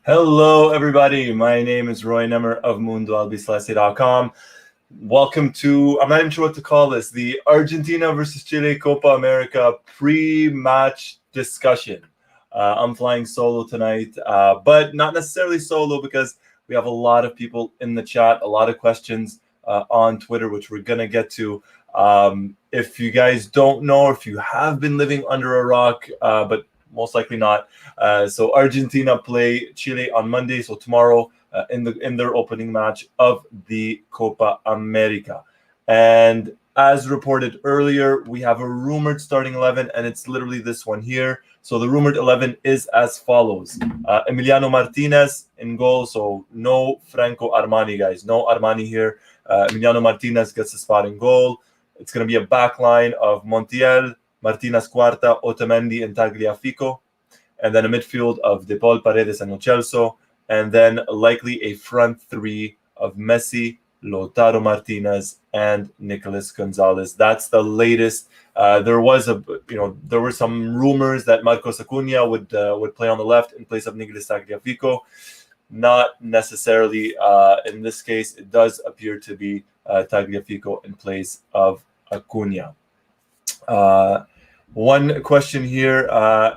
Hello, everybody. My name is Roy Nemmer of Mundo, Albiceleste.com. Welcome to, I'm not even sure what to call this, the Argentina versus Chile Copa America pre-match discussion. I'm flying solo tonight, but not necessarily solo because we have a lot of people in the chat, a lot of questions on Twitter, which we're going to get to. If you guys don't know, if you have been living under a rock, but most likely not. So Argentina play Chile on Monday, so tomorrow in their opening match of the Copa America. And as reported earlier, we have a rumored starting 11, and it's literally this one here. So the rumored 11 is as follows. Emiliano Martinez in goal, so no Franco Armani, guys. No Armani here. Emiliano Martinez gets the spot in goal. It's going to be a back line of Montiel, Martinez Cuarta, Otamendi, and Tagliafico, and then a midfield of De Paul, Paredes, and Lo Celso, and then likely a front three of Messi, Lautaro Martinez, and Nicolas Gonzalez. That's the latest. There were some rumors that Marcos Acuna would play on the left in place of Nicolas Tagliafico. Not necessarily in this case. It does appear to be Tagliafico in place of Acuna. One question here,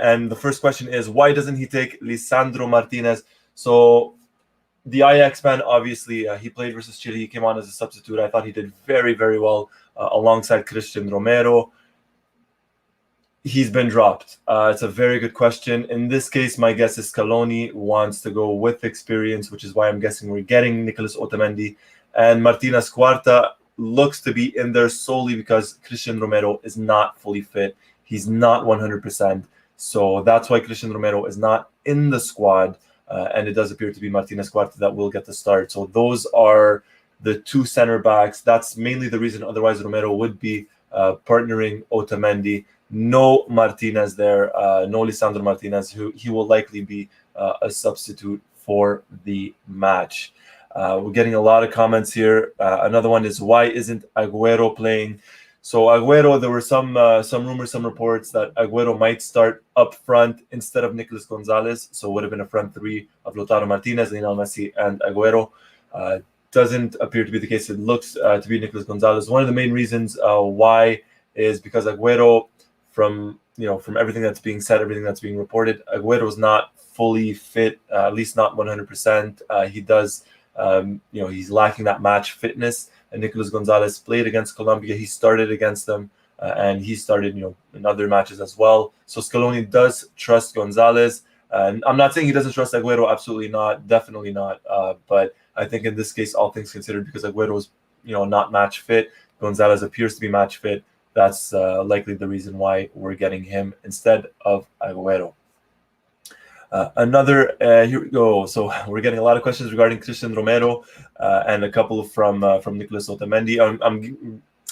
and the first question is, why doesn't he take Lisandro Martinez? So the Ajax man, obviously, he played versus Chile. He came on as a substitute. I thought he did very, very well alongside Christian Romero. He's been dropped. It's a very good question. In this case, my guess is Scaloni wants to go with experience, which is why I'm guessing we're getting Nicolas Otamendi. And Martinez Cuarta looks to be in there solely because Christian Romero is not fully fit. He's not 100%. So that's why Christian Romero is not in the squad. And it does appear to be Martinez Cuarta that will get the start. So those are the two center backs. That's mainly the reason. Otherwise, Romero would be partnering Otamendi. No Martinez there. No Lisandro Martinez, who he will likely be a substitute for the match. We're getting a lot of comments here. Another one is, why isn't Agüero playing? So Agüero, there were some rumors, some reports that Agüero might start up front instead of Nicolas Gonzalez. So it would have been a front three of Lautaro Martinez, Lionel Messi, and Agüero. Doesn't appear to be the case. It looks to be Nicolas Gonzalez. One of the main reasons why is because Agüero, from everything that's being said, everything that's being reported, Agüero is not fully fit, at least not 100%. He does. He's lacking that match fitness. And Nicolas Gonzalez played against Colombia. He started against them, and he started, in other matches as well. So Scaloni does trust Gonzalez. And I'm not saying he doesn't trust Agüero. Absolutely not. Definitely not. But I think in this case, all things considered, because Agüero is, not match fit, Gonzalez appears to be match fit. That's likely the reason why we're getting him instead of Agüero. Here we go. So we're getting a lot of questions regarding Christian Romero and a couple from Nicolas Otamendi.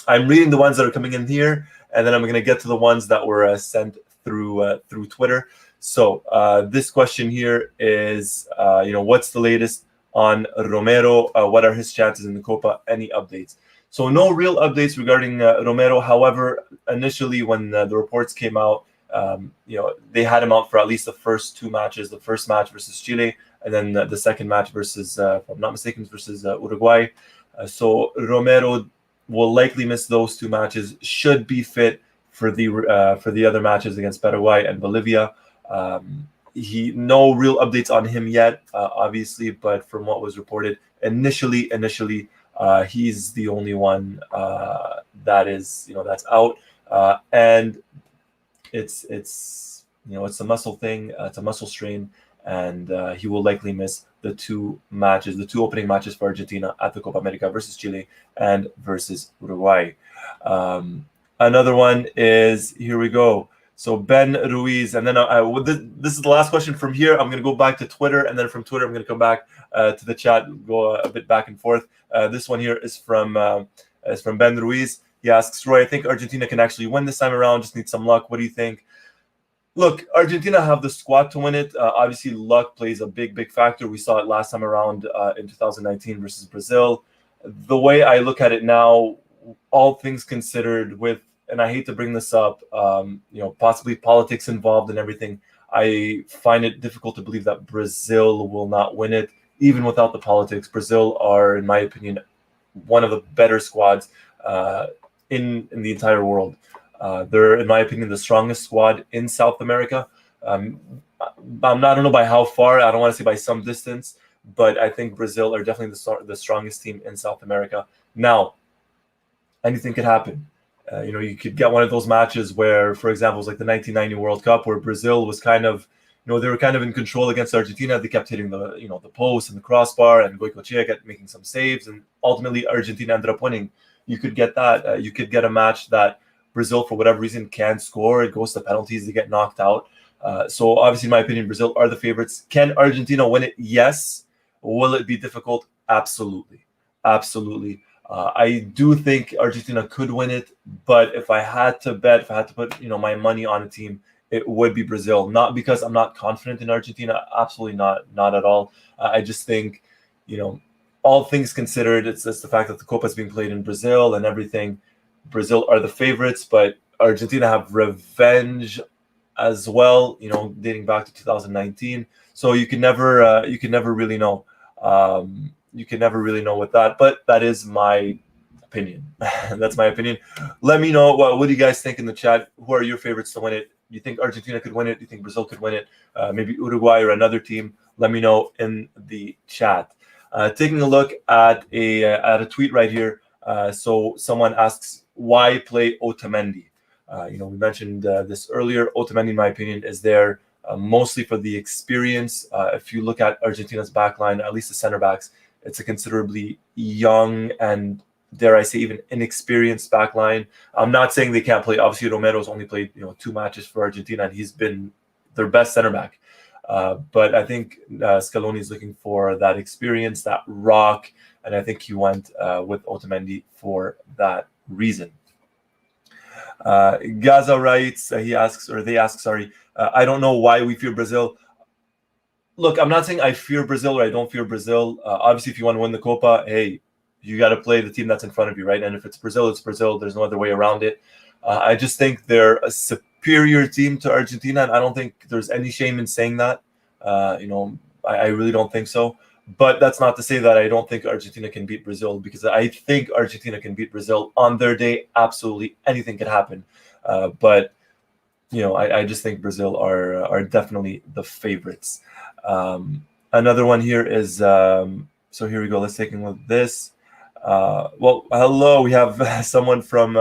I'm reading the ones that are coming in here, and then I'm going to get to the ones that were sent through Twitter. So this question here is, what's the latest on Romero? What are his chances in the Copa? Any updates? So no real updates regarding Romero. However, initially when the reports came out, they had him out for at least the first two matches. The first match versus Chile, and then the second match versus, if I'm not mistaken, versus Uruguay. So Romero will likely miss those two matches. Should be fit for the other matches against Paraguay and Bolivia. No real updates on him yet, obviously, but from what was reported initially, he's the only one that's out, and it's a muscle thing. It's a muscle strain, and he will likely miss the two opening matches for Argentina at the Copa America versus Chile and versus Uruguay. Another one is, here we go. So Ben Ruiz, and then this is the last question from here. I'm going to go back to Twitter, and then from Twitter I'm going to come back to the chat, go a bit back and forth. This one here is from Ben Ruiz. He asks, Roy, I think Argentina can actually win this time around. Just need some luck. What do you think? Look, Argentina have the squad to win it. Obviously, luck plays a big factor. We saw it last time around in 2019 versus Brazil. The way I look at it now, all things considered, and I hate to bring this up, possibly politics involved and everything, I find it difficult to believe that Brazil will not win it, even without the politics. Brazil are, in my opinion, one of the better squads in the entire world. They're, in my opinion, the strongest squad in South America. I don't know by how far. I don't want to say by some distance, but I think Brazil are definitely the strongest team in South America. Now, anything could happen. You could get one of those matches where, for example, it was like the 1990 World Cup, where Brazil was kind of, they were kind of in control against Argentina. They kept hitting the post and the crossbar, and Goicoechea kept making some saves, and ultimately Argentina ended up winning. You could get that. You could get a match that Brazil, for whatever reason, can score. It goes to penalties. They get knocked out. So obviously, in my opinion, Brazil are the favorites. Can Argentina win it? Yes. Will it be difficult? Absolutely. Absolutely. I do think Argentina could win it, but if I had to bet, if I had to put my money on a team, it would be Brazil. Not because I'm not confident in Argentina, absolutely not at all. I just think, all things considered, it's the fact that the Copa is being played in Brazil and everything. Brazil are the favorites, but Argentina have revenge as well, dating back to 2019. So you can never really know. You can never really know with that, but that is my opinion. That's my opinion. Let me know what do you guys think in the chat. Who are your favorites to win it? Do you think Argentina could win it? Do you think Brazil could win it? Maybe Uruguay or another team? Let me know in the chat. Taking a look at a tweet right here. So someone asks, why play Otamendi? We mentioned this earlier. Otamendi, in my opinion, is there mostly for the experience. If you look at Argentina's backline, at least the center backs, it's a considerably young and, dare I say, even inexperienced backline. I'm not saying they can't play. Obviously, Romero's only played 2 matches for Argentina, and he's been their best center back. But I think Scaloni is looking for that experience, that rock, and I think he went with Otamendi for that reason. Gaza writes, they ask, I don't know why we fear Brazil. Look, I'm not saying I fear Brazil or I don't fear Brazil. Obviously, if you want to win the Copa, hey, you got to play the team that's in front of you, right? And if it's Brazil, it's Brazil. There's no other way around it. I just think they're a superior team to Argentina, and I don't think there's any shame in saying that. I really don't think so. But that's not to say that I don't think Argentina can beat Brazil, because I think Argentina can beat Brazil on their day. Absolutely anything could happen. But I just think Brazil are definitely the favorites. Another one here is so here we go. Let's take a look at this. Well, hello. We have someone from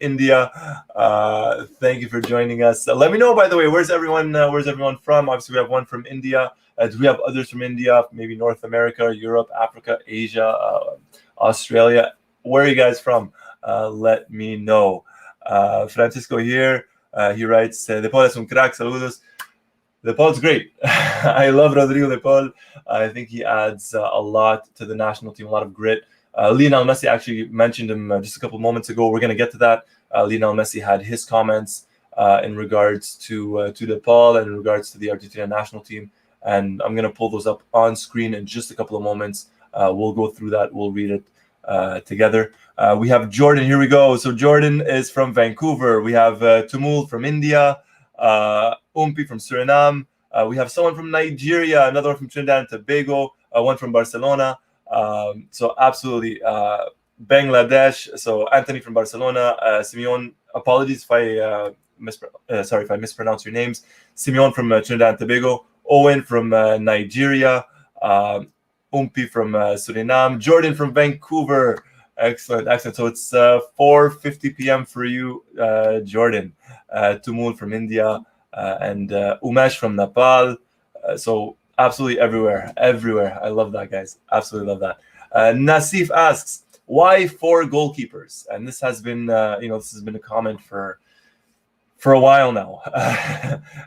India. Thank you for joining us. Let me know, by the way, where's everyone from? Obviously, we have one from India. Do we have others from India? Maybe North America, Europe, Africa, Asia, Australia. Where are you guys from? Let me know. Francisco here. He writes, De Paul es un crack. Saludos. De Paul's great. I love Rodrigo De Paul. I think he adds a lot to the national team, a lot of grit. Lionel Messi actually mentioned him just a couple of moments ago. We're going to get to that. Lionel Messi had his comments in regards to De Paul and in regards to the Argentina national team. And I'm going to pull those up on screen in just a couple of moments. We'll go through that. We'll read it together. We have Jordan. Here we go. So Jordan is from Vancouver. We have Tumul from India. Umpi from Suriname. We have someone from Nigeria, another one from Trinidad and Tobago, one from Barcelona. So absolutely, Bangladesh. So Anthony from Barcelona, Simeon. Apologies if I mispronounce your names. Simeon from Trinidad and Tobago, Owen from Nigeria, Umpi from Suriname, Jordan from Vancouver. Excellent. So it's 4:50 p.m. for you, Jordan. Tumul from India, and Umesh from Nepal. So absolutely everywhere. I love that, guys. Absolutely love that. Nasif asks, why 4 goalkeepers? And this has been, this has been a comment for a while now.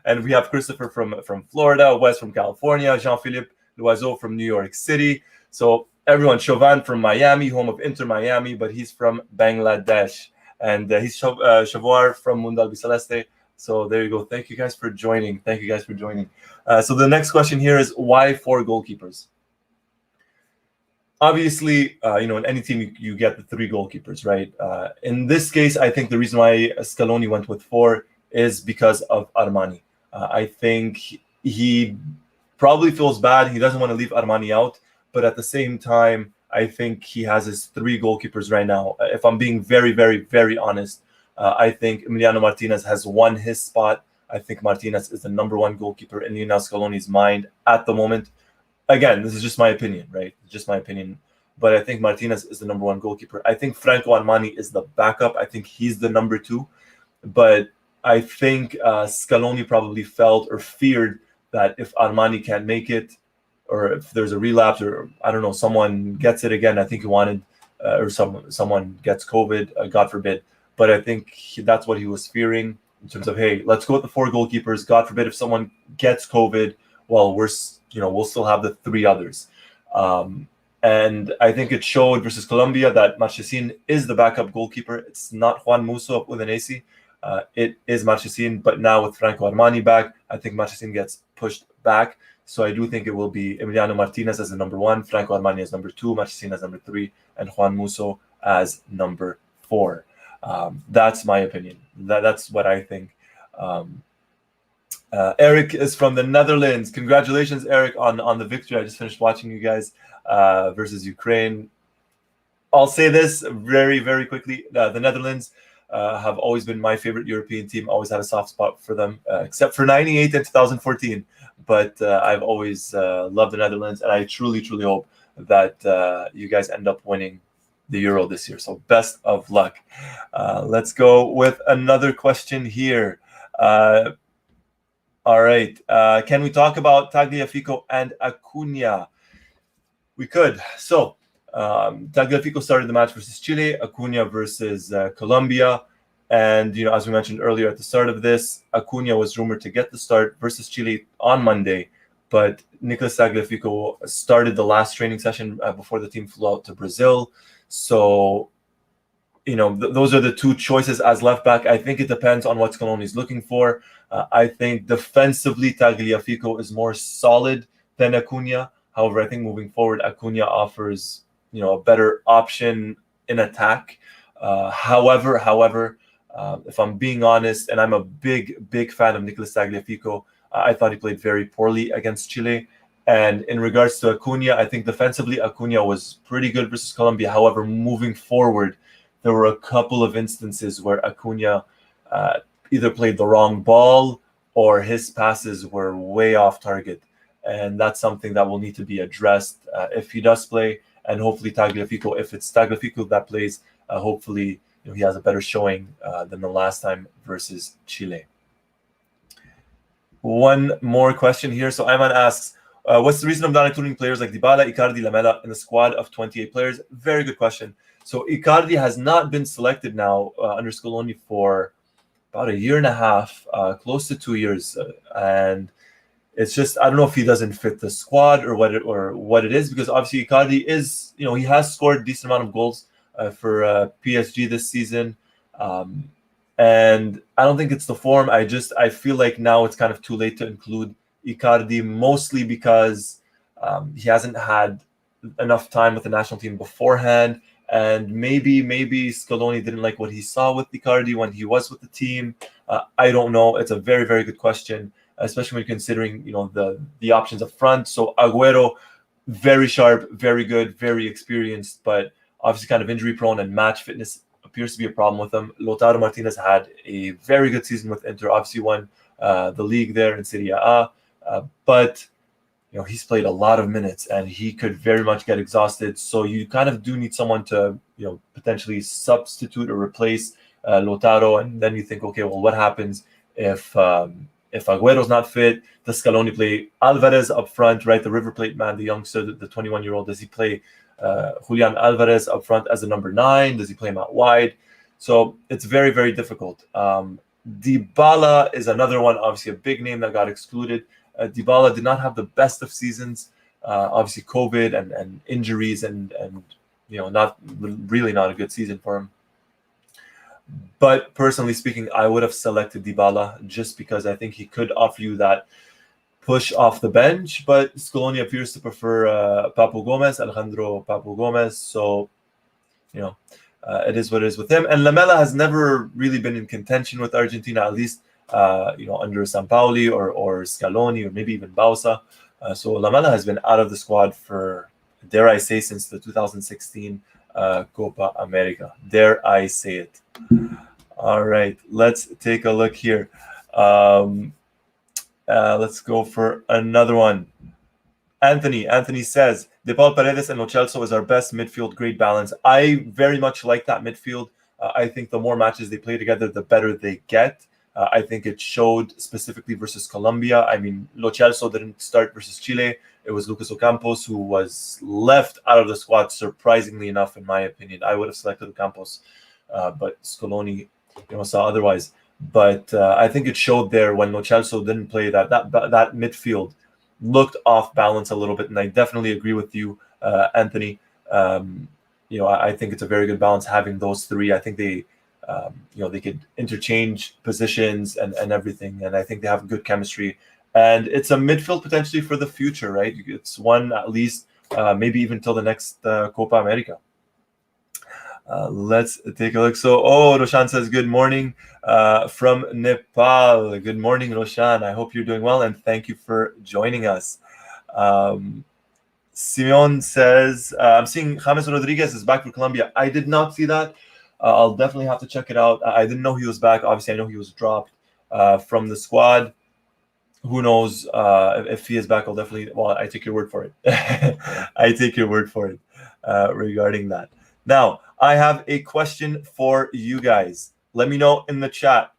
And we have Christopher from Florida, Wes from California, Jean-Philippe Loiseau from New York City. So everyone, Chauvin from Miami, home of Inter Miami, but he's from Bangladesh. And he's Chavoir from Mundo Albiceleste. So there you go. Thank you guys for joining. So the next question here is, why 4 goalkeepers? Obviously, in any team, you get the 3 goalkeepers, right? In this case, I think the reason why Scaloni went with 4 is because of Armani. I think he probably feels bad. He doesn't want to leave Armani out, but at the same time, I think he has his 3 goalkeepers right now. If I'm being very, very, very honest, I think Emiliano Martinez has won his spot. I think Martinez is the number 1 goalkeeper in Lionel Scaloni's mind at the moment. Again, this is just my opinion, right? Just my opinion. But I think Martinez is the number 1 goalkeeper. I think Franco Armani is the backup. I think he's the number 2. But I think Scaloni probably felt or feared that if Armani can't make it, or if there's a relapse, or I don't know, someone gets it again. I think he wanted, or someone gets COVID, God forbid. But I think that's what he was fearing in terms of, hey, let's go with the 4 goalkeepers. God forbid if someone gets COVID, well, we'll still have the 3 others. And I think it showed versus Colombia that Marchesín is the backup goalkeeper. It's not Juan Musso with an AC. It is Marchesín, but now with Franco Armani back, I think Marchesín gets pushed back. So I do think it will be Emiliano Martinez as the number 1, Franco Armani as number 2, Marchesín as number 3, and Juan Musso as number 4. That's my opinion. That's what I think. Eric is from the Netherlands. Congratulations, Eric, on the victory. I just finished watching you guys versus Ukraine. I'll say this very, very quickly. The Netherlands have always been my favorite European team. Always had a soft spot for them, except for 98 and 2014. But I've always loved the Netherlands, and I truly, truly hope that you guys end up winning the Euro this year. So best of luck. Let's go with another question here. All right. Can we talk about Tagliafico and Acuna? We could. So Tagliafico started the match versus Chile, Acuna versus Colombia. And, as we mentioned earlier at the start of this, Acuna was rumored to get the start versus Chile on Monday. But Nicolas Tagliafico started the last training session before the team flew out to Brazil. So, those are the 2 choices as left back. I think it depends on what Scaloni is looking for. I think defensively, Tagliafico is more solid than Acuna. However, I think moving forward, Acuna offers, a better option in attack. However, if I'm being honest, and I'm a big, big fan of Nicolas Tagliafico, I thought he played very poorly against Chile. And in regards to Acuna, I think defensively, Acuna was pretty good versus Colombia. However, moving forward, there were a couple of instances where Acuna either played the wrong ball or his passes were way off target. And that's something that will need to be addressed if he does play. And hopefully Tagliafico, if it's Tagliafico that plays, hopefully he has a better showing than the last time versus Chile. One more question here. So Ayman asks, what's the reason of not including players like Dybala, Icardi, Lamela in the squad of 28 players? Very good question. So Icardi has not been selected now under Scaloni for about 1.5 years, close to 2 years. And it's just, I don't know if he doesn't fit the squad or what it is, because obviously Icardi is, he has scored a decent amount of goals for PSG this season. And I don't think it's the form. I feel like now it's kind of too late to include Icardi, mostly because he hasn't had enough time with the national team beforehand. And maybe Scaloni didn't like what he saw with Icardi when he was with the team. I don't know. It's a very, very good question, especially when considering, the options up front. So Agüero, very sharp, very good, very experienced, but obviously kind of injury prone, and match fitness appears to be a problem with him. Lautaro Martinez had a very good season with Inter, obviously won the league there in Serie A, but he's played a lot of minutes and he could very much get exhausted. So you kind of do need someone to, potentially substitute or replace Lautaro. And then you think, okay, well, what happens if Agüero's not fit? Does Scaloni play Alvarez up front, right? The River Plate man, the youngster, the 21-year-old. Does he play Julian Alvarez up front as a number 9? Does he play him out wide? So it's very, very difficult. Dybala is another one, obviously a big name that got excluded. Dybala did not have the best of seasons. Obviously COVID and injuries and not a good season for him. But personally speaking, I would have selected Dybala just because I think he could offer you that push off the bench. But Scaloni appears to prefer Alejandro Papu Gomez. So, it is what it is with him. And Lamela has never really been in contention with Argentina, at least under Sampaoli or Scaloni or maybe even Bausa. So Lamela has been out of the squad for, dare I say, since the 2016 Copa America. Dare I say it. All right, let's take a look here. Let's go for another one. Anthony says, De Paul, Paredes, and Lo Celso is our best midfield, great balance. I very much like that midfield. I think the more matches they play together, the better they get. I think it showed specifically versus Colombia. I mean, Lo Celso didn't start versus Chile. It was Lucas Ocampos who was left out of the squad, surprisingly enough, in my opinion. I would have selected Ocampos, but Scaloni saw otherwise. But I think it showed there when Lo Celso didn't play that midfield looked off balance a little bit, and I definitely agree with you, Anthony. I think it's a very good balance having those three. I think they could interchange positions and everything, and I think they have good chemistry. And it's a midfield potentially for the future, right? It's one at least, maybe even till the next Copa America. Let's take a look. So, Roshan says, good morning from Nepal. Good morning, Roshan. I hope you're doing well, and thank you for joining us. Simeon says, I'm seeing James Rodriguez is back for Colombia. I did not see that. I'll definitely have to check it out. I didn't know he was back. Obviously, I know he was dropped from the squad. Who knows if he is back? I'll definitely, I take your word for it. I take your word for it regarding that. Now, I have a question for you guys. Let me know in the chat.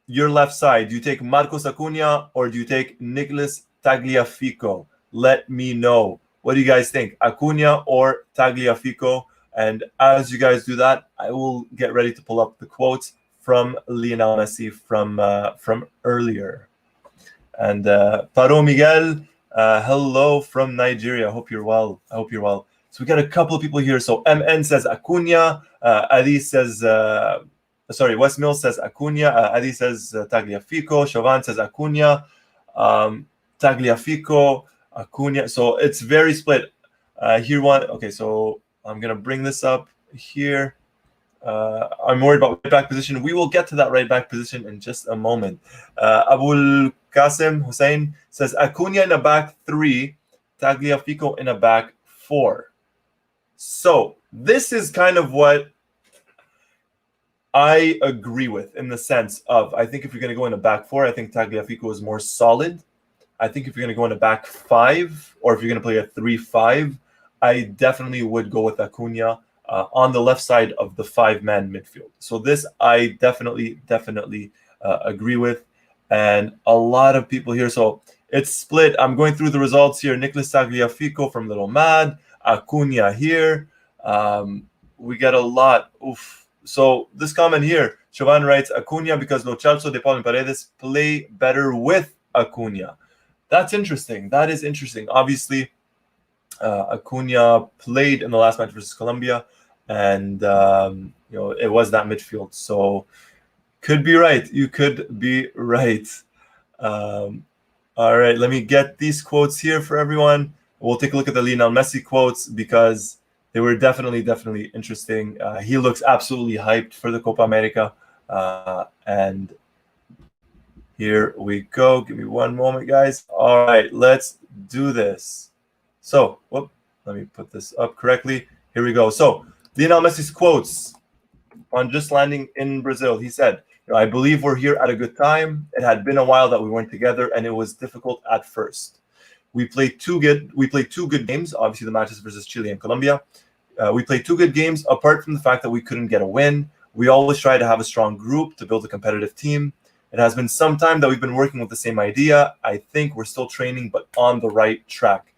Your left side, do you take Marcos Acuna or do you take Nicolas Tagliafico? Let me know. What do you guys think? Acuna or Tagliafico? And as you guys do that, I will get ready to pull up the quotes from Lionel Messi from earlier. And Paro Miguel, hello from Nigeria. I hope you're well. So we got a couple of people here. So MN says Acuna. Adi says, West Mills says Acuna. Adi says Tagliafico. Chauvin says Acuna. Tagliafico, Acuna. So it's very split. Okay, so I'm going to bring this up here. I'm worried about right back position. We will get to that right back position in just a moment. Abul Qasim Hussein says Acuna in a back 3, Tagliafico in a back 4. So this is kind of what I agree with in the sense of, I think if you're going to go in a back 4, I think Tagliafico is more solid. I think if you're going to go in a back 5, or if you're going to play a 3-5, I definitely would go with Acuna on the left side of the 5-man midfield. So this I definitely agree with. And a lot of people here. So it's split. I'm going through the results here. Nicolas Tagliafico from Little Mad. Acuna here. We get a lot. Oof. So this comment here, Chauvin writes, Acuna because Lo Celso, De Paul, and Paredes play better with Acuna. That's interesting. That is interesting. Obviously, Acuna played in the last match versus Colombia, and it was that midfield. So could be right. You could be right. All right, let me get these quotes here for everyone. We'll take a look at the Lionel Messi quotes because they were definitely interesting. He looks absolutely hyped for the Copa America. And here we go. Give me one moment, guys. All right, let's do this. So, let me put this up correctly. Here we go. So, Lionel Messi's quotes on just landing in Brazil. He said, I believe we're here at a good time. It had been a while that we weren't together, and it was difficult at first. We played two good games. Obviously, the matches versus Chile and Colombia. We played 2 good games. Apart from the fact that we couldn't get a win, we always try to have a strong group to build a competitive team. It has been some time that we've been working with the same idea. I think we're still training, but on the right track.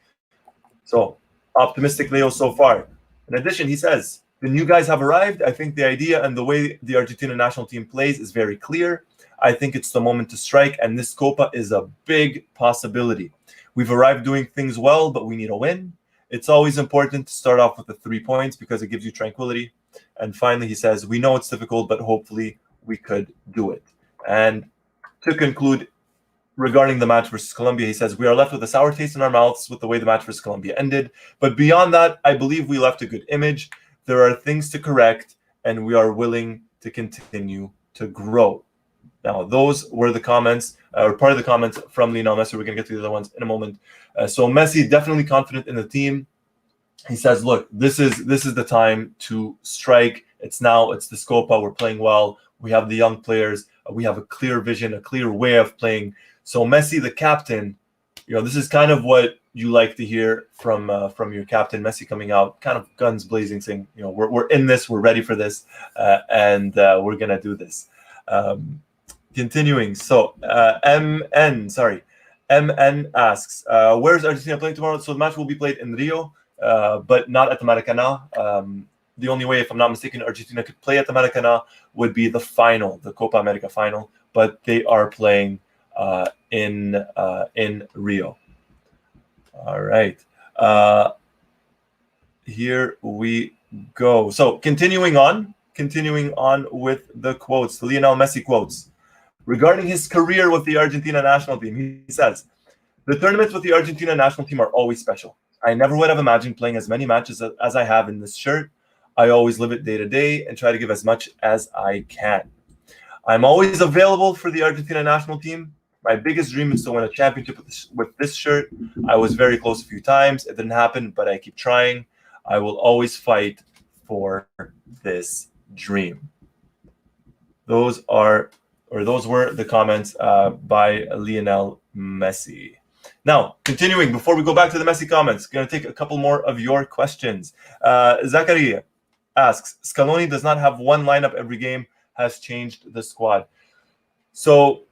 So, optimistic Leo so far. In addition, he says, the new guys have arrived. I think the idea and the way the Argentina national team plays is very clear. I think it's the moment to strike, and this Copa is a big possibility. We've arrived doing things well, but we need a win. It's always important to start off with the 3 points because it gives you tranquility. And finally, he says, we know it's difficult, but hopefully we could do it. And to conclude, regarding the match versus Colombia, he says, we are left with a sour taste in our mouths with the way the match versus Colombia ended. But beyond that, I believe we left a good image. There are things to correct, and we are willing to continue to grow. Now, those were the comments, or part of the comments from Lionel Messi. We're going to get to the other ones in a moment. So Messi definitely confident in the team. He says, "Look, this is the time to strike. It's now. It's the Copa. We're playing well. We have the young players. We have a clear vision, a clear way of playing." So Messi, the captain, this is kind of what you like to hear from your captain, Messi, coming out, kind of guns blazing, saying, we're in this, we're ready for this, and we're gonna do this. Continuing, so MN asks, where's Argentina playing tomorrow? So the match will be played in Rio, but not at the Maracanã. The only way, if I'm not mistaken, Argentina could play at the Maracanã would be the final, the Copa America final, but they are playing in Rio. All right. Here we go. So continuing on with the quotes, the Lionel Messi quotes. Regarding his career with the Argentina national team, he says, "The tournaments with the Argentina national team are always special. I never would have imagined playing as many matches as I have in this shirt. I always live it day to day and try to give as much as I can. I'm always available for the Argentina national team. My biggest dream is to win a championship with this shirt. I was very close a few times. It didn't happen, but I keep trying. I will always fight for this dream." Those were the comments by Lionel Messi. Now, continuing, before we go back to the Messi comments, going to take a couple more of your questions. Zachariah asks, Scaloni does not have one lineup every game, has changed the squad. So,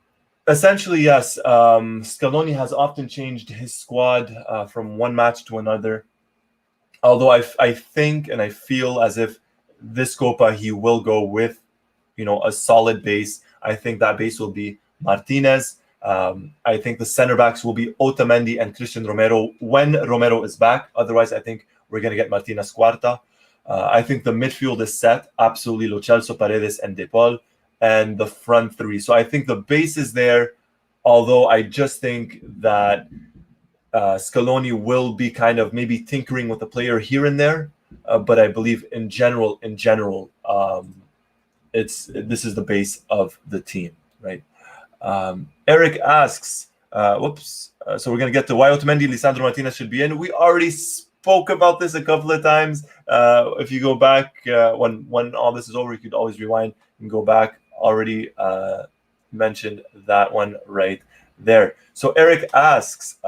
essentially, yes, Scaloni has often changed his squad from one match to another. Although I think and I feel as if this Copa he will go with, a solid base. I think that base will be Martinez. I think the center backs will be Otamendi and Christian Romero when Romero is back. Otherwise, I think we're going to get Martinez Cuarta. I think the midfield is set. Absolutely, Lo Celso, Paredes, and De Paul. And the front three. So I think the base is there, although I just think that Scaloni will be kind of maybe tinkering with a player here and there. But I believe in general, this is the base of the team, right? Eric asks, so we're going to get to why Otamendi, Lisandro Martinez should be in. We already spoke about this a couple of times. If you go back, when all this is over, you could always rewind and go back. Already mentioned that one right there. So Eric asks,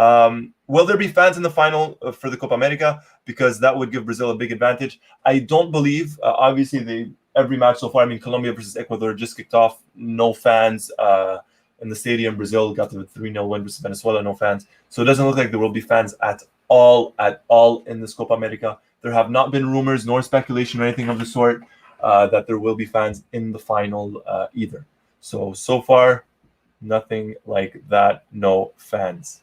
will there be fans in the final for the Copa America? Because that would give Brazil a big advantage. I don't believe, obviously, every match so far, Colombia versus Ecuador just kicked off, no fans in the stadium. Brazil got to the 3-0 win versus Venezuela, no fans. So it doesn't look like there will be fans at all in this Copa America. There have not been rumors nor speculation or anything of the sort that there will be fans in the final either. So far, nothing like that, no fans.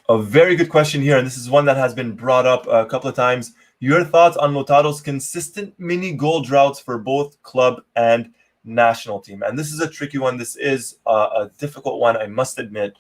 A very good question here, and this is one that has been brought up a couple of times. Your thoughts on Lautaro's consistent mini goal droughts for both club and national team? And this is a tricky one. This is a difficult one, I must admit.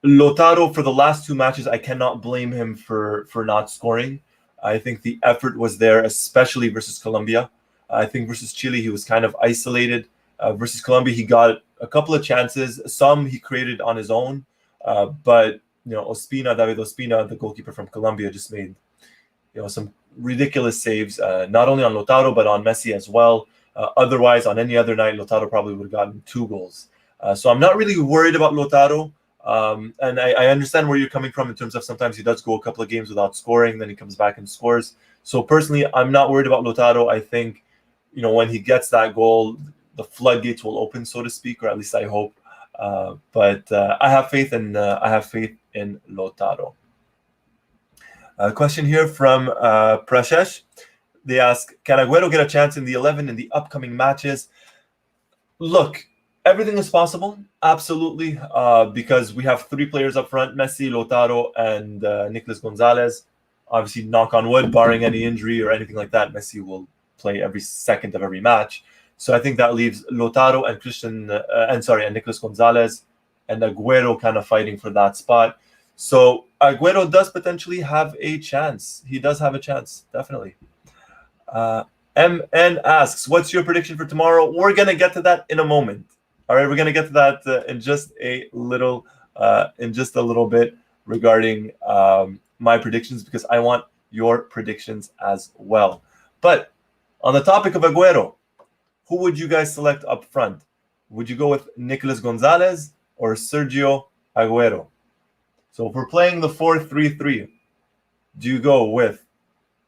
Lautaro, for the last two matches, I cannot blame him for not scoring. I think the effort was there, especially versus Colombia. I think versus Chile, he was kind of isolated. Versus Colombia, he got a couple of chances. Some he created on his own. But, David Ospina, the goalkeeper from Colombia, just made, some ridiculous saves, not only on Lautaro, but on Messi as well. Otherwise, on any other night, Lautaro probably would have gotten 2 goals. So I'm not really worried about Lautaro. And I understand where you're coming from in terms of sometimes he does go a couple of games without scoring, then he comes back and scores. So personally, I'm not worried about Lautaro. I think, when he gets that goal, the floodgates will open, so to speak, or at least I hope. But I have faith in Lautaro. A question here from Prashesh. They ask, can Agüero get a chance in the 11 in the upcoming matches? Look, everything is possible, absolutely, because we have 3 players up front, Messi, Lautaro, and Nicolas Gonzalez. Obviously, knock on wood, barring any injury or anything like that, Messi will play every second of every match. So I think that leaves Lautaro and Nicolas Gonzalez and Agüero kind of fighting for that spot. So Agüero does potentially have a chance. He does have a chance, definitely. MN asks, what's your prediction for tomorrow? We're going to get to that in a moment. All right, we're going to get to that in just a little bit regarding my predictions, because I want your predictions as well. But on the topic of Agüero, who would you guys select up front? Would you go with Nicolas Gonzalez or Sergio Agüero? So if we're playing the 4-3-3, do you go with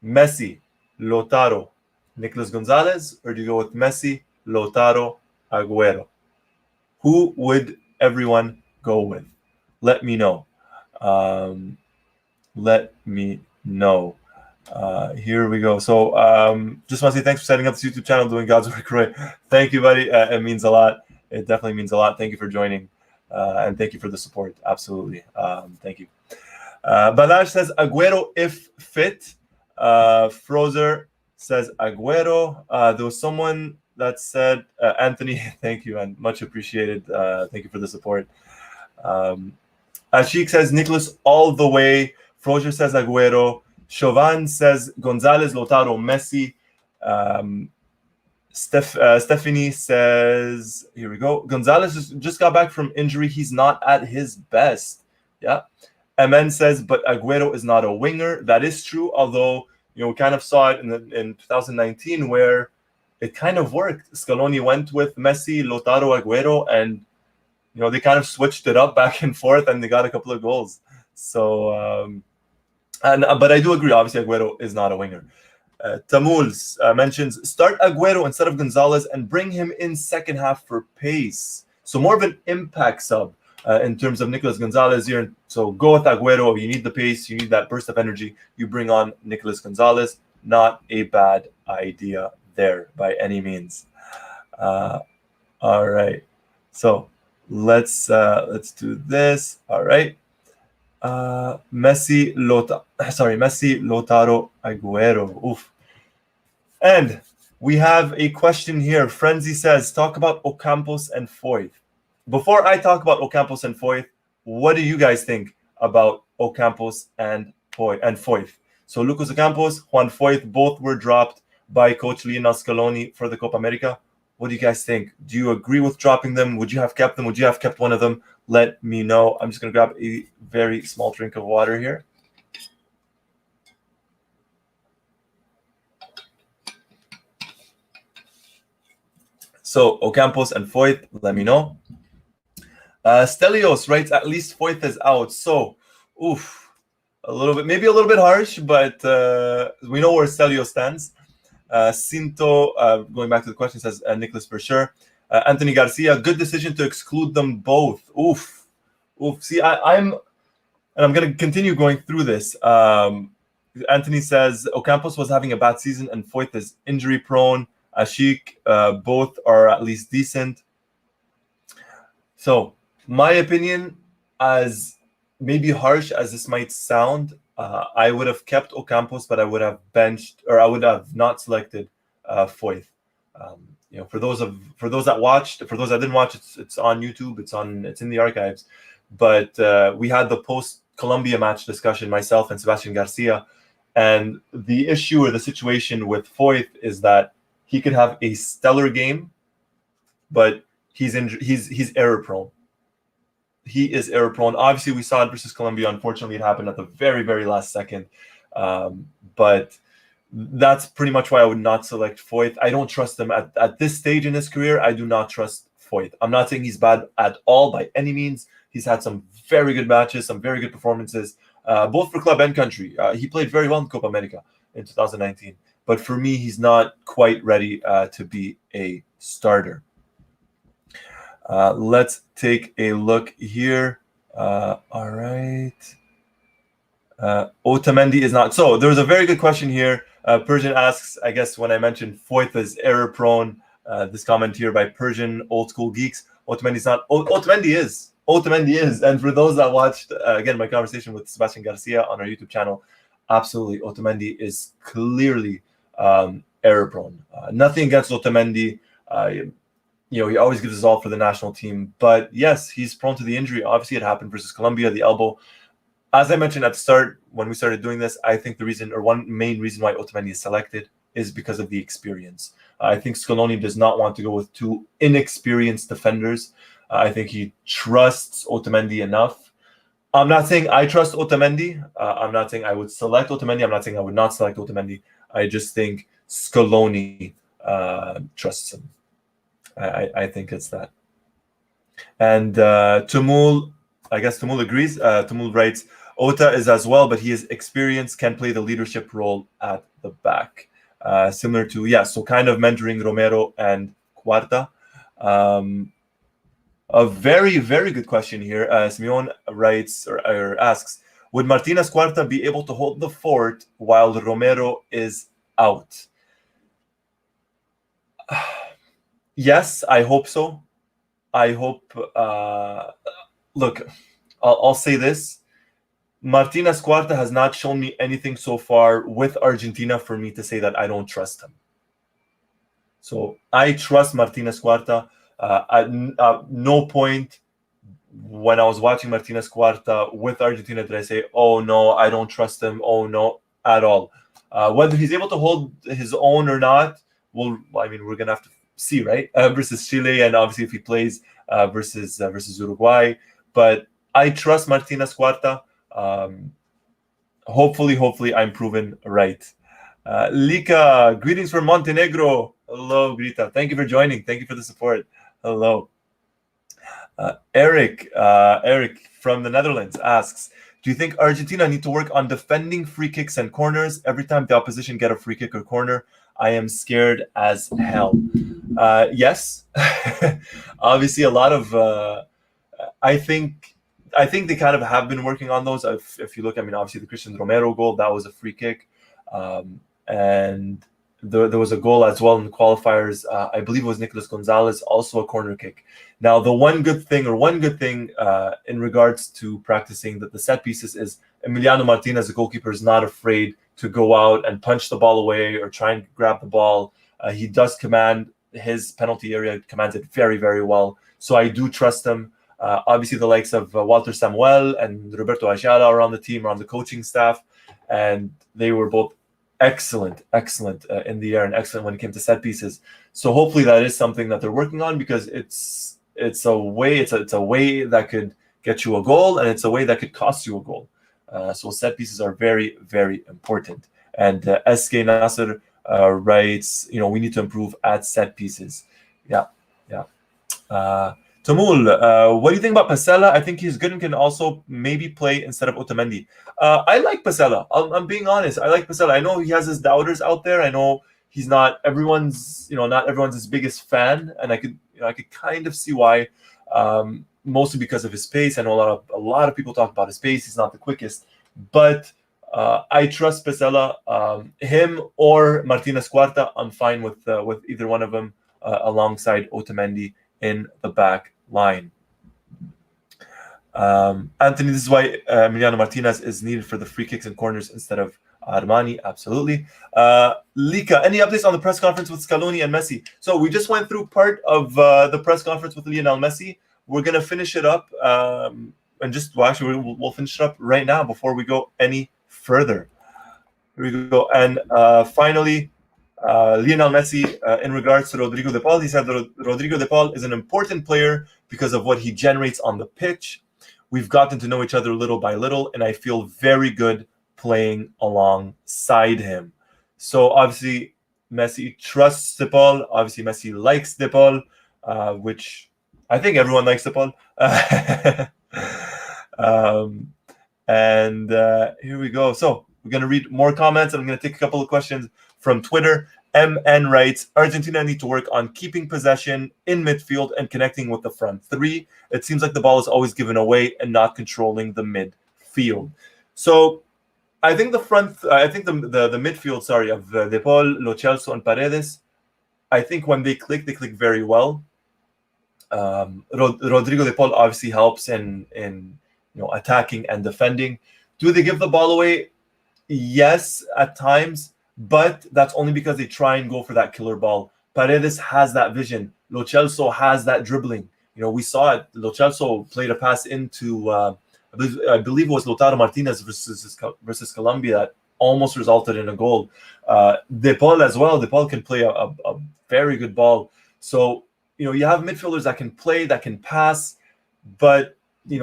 Messi, Lautaro, Nicolas Gonzalez, or do you go with Messi, Lautaro, Agüero? Who would everyone go with? Let me know. Here we go. So just want to say thanks for setting up this YouTube channel, doing God's work right. Thank you, buddy. It means a lot. It definitely means a lot. Thank you for joining. And thank you for the support. Absolutely. Thank you. Balash says Agüero if fit. Frozer says Agüero. There was someone that said Anthony. Thank you, and much appreciated. Thank you for the support. Ashik says Nicholas all the way. Frozer says Agüero. Chauvin says Gonzalez, Lautaro, Messi. Stephanie says, here we go. Gonzalez just got back from injury. He's not at his best. Yeah. MN says, but Agüero is not a winger. That is true. Although, we kind of saw it in 2019 where it kind of worked. Scaloni went with Messi, Lautaro, Agüero, and, they kind of switched it up back and forth, and they got a couple of goals. So, but I do agree. Obviously, Agüero is not a winger. Tamuls mentions start Agüero instead of Gonzalez and bring him in second half for pace. So more of an impact sub in terms of Nicolas Gonzalez here. So go with Agüero. You need the pace. You need that burst of energy. You bring on Nicolas Gonzalez. Not a bad idea there by any means. All right. So let's do this. All right. Messi, Lautaro, Agüero. Oof. And we have a question here. Frenzy says, talk about Ocampos and Foyth. Before I talk about Ocampos and Foyth, what do you guys think about Ocampos and Foyth? So Lucas Ocampos, Juan Foyth, both were dropped by Coach Lionel Scaloni for the Copa America. What do you guys think? Do you agree with dropping them? Would you have kept them? Would you have kept one of them? Let me know. I'm just going to grab a very small drink of water here. So Ocampos and Foyth, let me know. Stelios writes, at least Foyth is out. So, maybe a little bit harsh, but we know where Stelios stands. Cinto, going back to the question, says Nicholas for sure. Anthony Garcia, good decision to exclude them both. Oof. See, I'm going to continue going through this. Anthony says Ocampos was having a bad season and Foyth is injury prone. Ashik, both are at least decent. So, my opinion, as maybe harsh as this might sound, I would have kept Ocampos, but I would have benched, or I would have not selected Foyth. For those that watched, for those that didn't watch, it's on YouTube, it's in the archives. But we had the post-Colombia match discussion, myself and Sebastian Garcia, and the issue or the situation with Foyth is that he could have a stellar game, but he's error prone. He is error prone. Obviously, we saw it versus Colombia. Unfortunately, it happened at the very, very last second. But that's pretty much why I would not select Foyth. I don't trust him at this stage in his career. I do not trust Foyth. I'm not saying he's bad at all by any means. He's had some very good matches, some very good performances, both for club and country. He played very well in Copa America in 2019. But for me, he's not quite ready to be a starter. Let's take a look here. All right. Otamendi is not. So there was a very good question here. Persian asks, I guess when I mentioned Foyth is error prone, this comment here by Persian Old School Geeks, Otamendi is not. Otamendi is. Otamendi is. And for those that watched, again, my conversation with Sebastian Garcia on our YouTube channel, absolutely, Otamendi is clearly error prone. Nothing against Otamendi. He always gives his all for the national team. But yes, he's prone to the injury. Obviously, it happened versus Colombia, the elbow. As I mentioned at the start, when we started doing this, I think the reason, or one main reason why Otamendi is selected is because of the experience. I think Scaloni does not want to go with two inexperienced defenders. I think he trusts Otamendi enough. I'm not saying I trust Otamendi. I'm not saying I would select Otamendi. I'm not saying I would not select Otamendi. I just think Scaloni trusts him. I think it's that. And Tumul, I guess Tumul agrees. Tumul writes, Ota is as well, but he is experienced, can play the leadership role at the back. Similar to, so kind of mentoring Romero and Cuarta. A very, very good question here. Simeon writes or asks, would Martinez Cuarta be able to hold the fort while Romero is out? Yes, I hope so. I hope. Look, I'll say this. Martinez Cuarta has not shown me anything so far with Argentina for me to say that I don't trust him. So I trust Martinez Cuarta. At no point when I was watching Martinez Cuarta with Argentina did I say, oh no, I don't trust him. Oh no, at all. Whether he's able to hold his own or not, we're going to have to see, right? Versus Chile, and obviously if he plays versus Uruguay. But I trust Martinez Cuarta. Hopefully I'm proven right. Lika, greetings from Montenegro. Hello, Grita. Thank you for joining. Thank you for the support. Hello. Eric from the Netherlands asks, do you think Argentina need to work on defending free kicks and corners? Every time the opposition get a free kick or corner, I am scared as hell. Yes. Obviously, a lot of... I think they kind of have been working on those. If you look, obviously the Christian Romero goal, that was a free kick. And there was a goal as well in the qualifiers. I believe it was Nicolas Gonzalez, also a corner kick. Now, the one good thing in regards to practicing the set pieces is Emiliano Martinez, the goalkeeper, is not afraid to go out and punch the ball away or try and grab the ball. He does command his penalty area, commands it very, very well. So I do trust him. Obviously, the likes of Walter Samuel and Roberto Ayala are on the team, are on the coaching staff, and they were both excellent in the air and excellent when it came to set pieces. So hopefully that is something that they're working on, because it's a way that could get you a goal, and it's a way that could cost you a goal. So set pieces are very, very important. And SK Nasser writes, we need to improve at set pieces. Yeah. Tamul, what do you think about Pasella? I think he's good and can also maybe play instead of Otamendi. I like Pasella. I'm being honest. I like Pasella. I know he has his doubters out there. I know he's not everyone's his biggest fan, and I could kind of see why. Mostly because of his pace. I know a lot of people talk about his pace. He's not the quickest, but I trust Pasella. Him or Martinez Cuarta, I'm fine with either one of them alongside Otamendi in the back line. Anthony, this is why Emiliano Martinez is needed for the free kicks and corners instead of Armani. Absolutely. Lika, any updates on the press conference with Scaloni and Messi? So we just went through part of the press conference with Lionel Messi. We're going to finish it up and we'll finish it up right now before we go any further. Here we go. And finally, Lionel Messi, in regards to Rodrigo de Paul, he said that Rodrigo de Paul is an important player because of what he generates on the pitch. We've gotten to know each other little by little, and I feel very good playing alongside him. So obviously, Messi trusts de Paul. Obviously, Messi likes de Paul, which I think everyone likes de Paul. And here we go. So we're going to read more comments, and I'm going to take a couple of questions from Twitter. MN writes, Argentina need to work on keeping possession in midfield and connecting with the front three. It seems like the ball is always given away and not controlling the midfield. So I think the midfield, of De Paul, Lo Celso, and Paredes, I think when they click very well. Rodrigo de Paul obviously helps in attacking and defending. Do they give the ball away? Yes, at times, but that's only because they try and go for that killer ball. Paredes has that vision. Lo Celso has that dribbling. We saw it. Lo Celso played a pass into, I believe it was Lautaro Martinez versus Colombia, that almost resulted in a goal. De Paul as well. De Paul can play a very good ball. So, you have midfielders that can play, that can pass, but,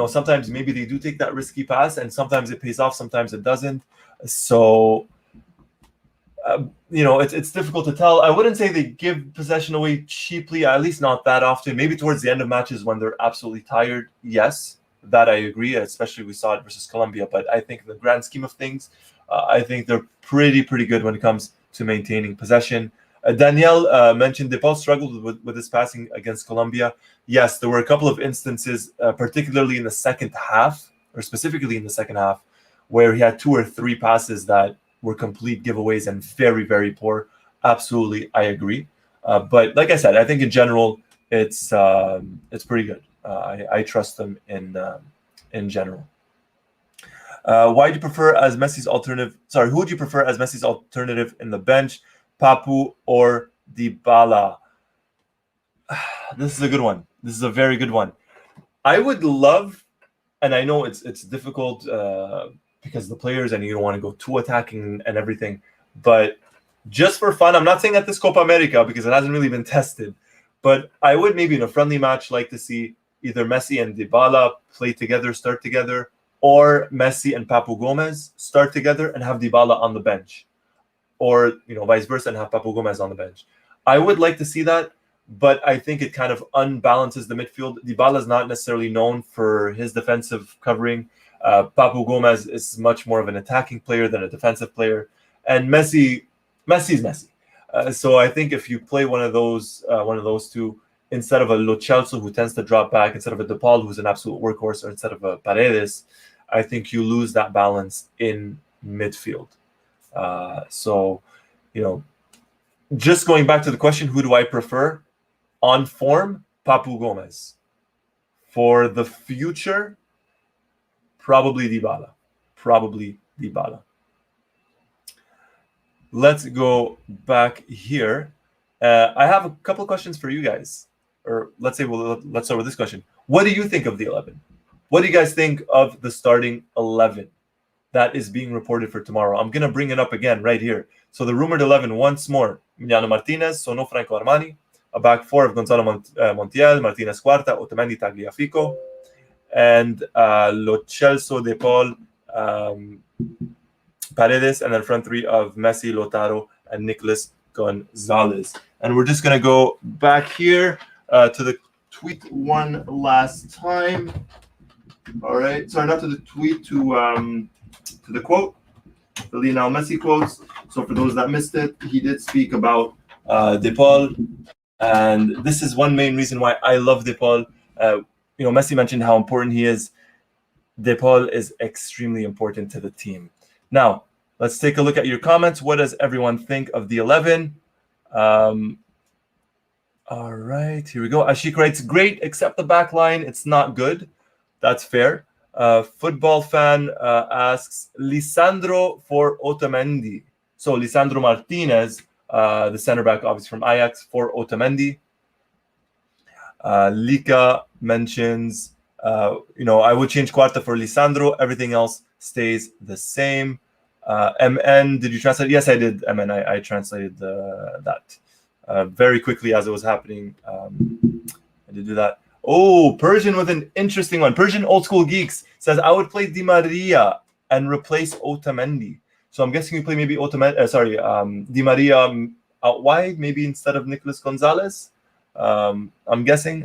sometimes maybe they do take that risky pass, and sometimes it pays off, sometimes it doesn't. So, it's difficult to tell. I wouldn't say they give possession away cheaply, at least not that often. Maybe towards the end of matches when they're absolutely tired, yes, that I agree, especially we saw it versus Colombia. But I think in the grand scheme of things, I think they're pretty good when it comes to maintaining possession. Danielle mentioned De Paul struggled with his passing against Colombia. Yes, there were a couple of instances, particularly in the second half, or specifically in the second half, where he had 2 or 3 passes that were complete giveaways and very poor. Absolutely, I agree. But like I said, I think in general, it's pretty good. I trust them in general. Why do you prefer as Messi's alternative? Sorry, who would you prefer as Messi's alternative in the bench, Papu or Dybala? This is a good one. This is a very good one. I would love, and I know it's difficult because the players and you don't want to go too attacking and everything, but just for fun, I'm not saying at this Copa America because it hasn't really been tested, but I would maybe in a friendly match like to see either Messi and Dybala play together, start together, or Messi and Papu Gomez start together and have Dybala on the bench, or vice versa and have Papu Gomez on the bench. I would like to see that, but I think it kind of unbalances the midfield. Dybala is not necessarily known for his defensive covering. Papu Gomez is much more of an attacking player than a defensive player, and Messi's Messi. So I think if you play one of those two instead of a Lo Celso who tends to drop back, instead of a De Paul who's an absolute workhorse, or instead of a Paredes, I think you lose that balance in midfield. So, just going back to the question, who do I prefer? On form, Papu Gomez. For the future, probably Dybala. Let's go back here. I have a couple of questions for you guys. Or let's start with this question. What do you think of the 11? What do you guys think of the starting 11 that is being reported for tomorrow? I'm going to bring it up again right here. So the rumored 11 once more. Emiliano Martinez, Sono Franco Armani, a back 4 of Gonzalo Montiel, Martinez Cuarta, Otamendi Tagliafico, and Lo Celso, De Paul, Paredes, and then front 3 of Messi, Lautaro, and Nicolas Gonzalez. And we're just going to go back here to the tweet one last time. All right. Sorry, not to the tweet, to the quote, the Lionel Messi quotes. So for those that missed it, he did speak about De Paul. And this is one main reason why I love De Paul. Messi mentioned how important he is. De Paul is extremely important to the team. Now, let's take a look at your comments. What does everyone think of the 11? All right, here we go. Ashik writes, great, except the back line. It's not good. That's fair. Football fan asks, Lisandro for Otamendi. So Lisandro Martinez, the center back, obviously from Ajax, for Otamendi. Lika mentions, I would change Cuarta for Lisandro. Everything else stays the same. MN, did you translate? Yes, I did, MN. I translated that very quickly as it was happening. I did do that. Oh, Persian with an interesting one. Persian Old School Geeks says, I would play Di Maria and replace Otamendi. So I'm guessing you play maybe Di Maria out wide, maybe instead of Nicolas Gonzalez. I'm guessing.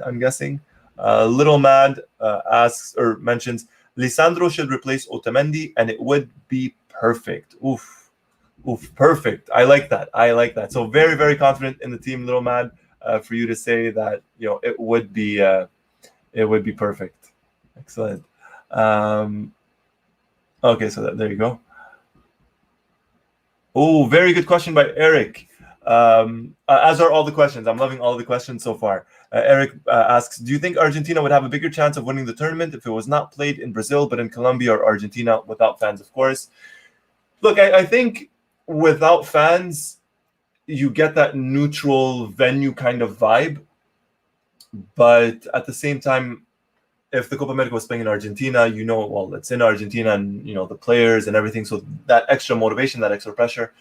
Little Mad asks or mentions, Lisandro should replace Otamendi and it would be perfect. Oof, perfect. I like that. So very, very confident in the team, Little Mad, for you to say that, it would be perfect. Excellent. Okay, so there you go. Oh, very good question by Eric. As are all the questions. I'm loving all the questions so far. Eric asks, do you think Argentina would have a bigger chance of winning the tournament if it was not played in Brazil, but in Colombia or Argentina without fans, of course? Look, I think without fans, you get that neutral venue kind of vibe. But at the same time, if the Copa America was playing in Argentina, well, it's in Argentina, and the players and everything, so that extra motivation, that extra pressure,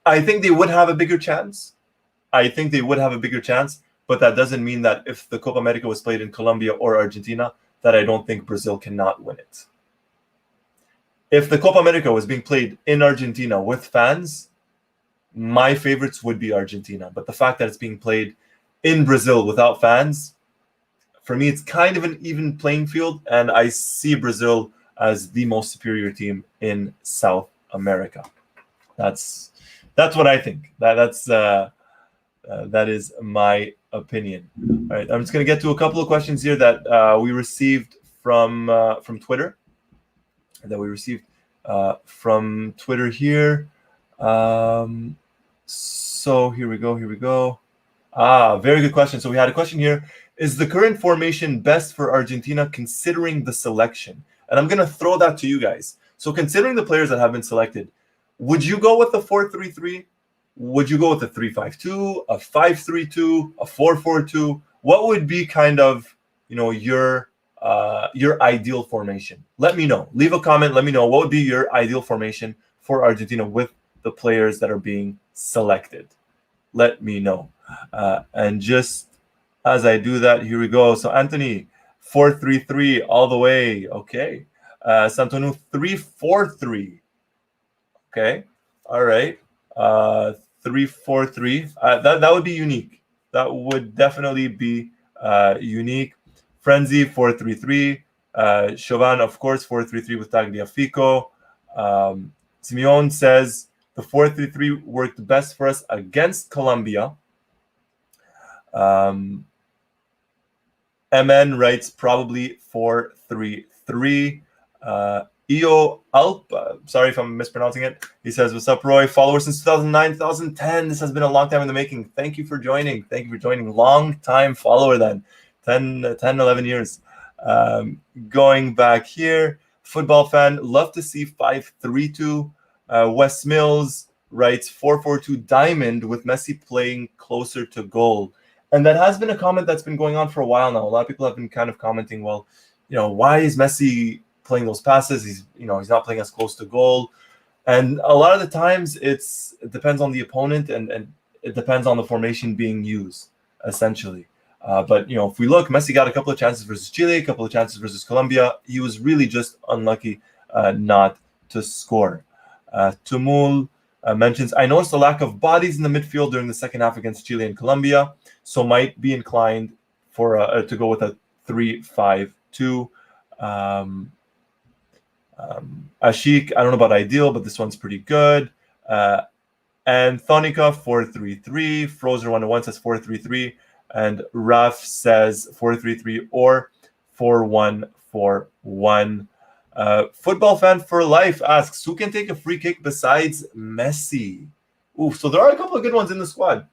I think they would have a bigger chance. But that doesn't mean that if the Copa America was played in Colombia or Argentina, that I don't think Brazil cannot win it. If the Copa America was being played in Argentina with fans, my favorites would be Argentina. But the fact that it's being played in Brazil without fans, for me, it's kind of an even playing field, and I see Brazil as the most superior team in South America. That's what I think. That is my opinion. All right, I'm just going to get to a couple of questions here that we received from Twitter. So here we go. Very good question. So we had a question here. Is the current formation best for Argentina considering the selection? And I'm going to throw that to you guys. So considering the players that have been selected, would you go with the 4-3-3? Would you go with a 3-5-2, a 5-3-2, a 4-4-2? What would be kind of, your ideal formation? Let me know. Leave a comment. Let me know what would be your ideal formation for Argentina with the players that are being selected. Let me know. And just as I do that, here we go. So Anthony, 4-3-3 all the way. Okay. Santonu, 3-4-3. Okay. All right. 3-4-3. That would be unique. That would definitely be unique. Frenzy, 4-3-3. Chauvin, of course, 4-3-3 with Tagliafico. Simeone says the 4-3-3 worked best for us against Colombia. MN writes probably 4-3-3. Eo Alp, sorry if I'm mispronouncing it. He says, "What's up, Roy? Follower since 2009, 2010. This has been a long time in the making. Thank you for joining. Long time follower then. 10, 11 years. Going back here, football fan, love to see 5-3-2. Wes Mills writes 4-4-2 diamond with Messi playing closer to goal." And that has been a comment that's been going on for a while now. A lot of people have been kind of commenting, well, why is Messi playing those passes? He's not playing as close to goal. And a lot of the times it depends on the opponent and it depends on the formation being used, essentially. But if we look, Messi got a couple of chances versus Chile, a couple of chances versus Colombia. He was really just unlucky not to score. Tumul mentions, I noticed a lack of bodies in the midfield during the second half against Chile and Colombia, so might be inclined to go with a 3-5-2. Ashik, I don't know about ideal, but this one's pretty good. And Thonica, 4-3-3. Frozer101 says 4-3-3. And Raf says 4-3-3 or 4-1-4-1. Football fan for life asks, who can take a free kick besides Messi? So there are a couple of good ones in the squad.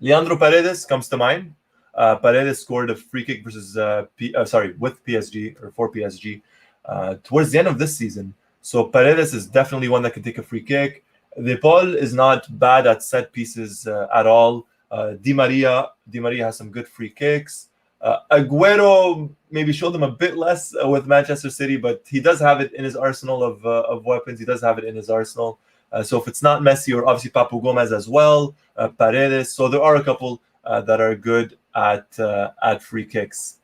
Leandro Paredes comes to mind. Paredes scored a free kick versus with PSG or for PSG towards the end of this season. So Paredes is definitely one that can take a free kick. De Paul is not bad at set pieces at all. Di Maria has some good free kicks. Aguero maybe showed them a bit less with Manchester City, but he does have it in his arsenal of weapons. He does have it in his arsenal. So if it's not Messi, or obviously Papu Gomez as well, Paredes. So there are a couple that are good at free kicks.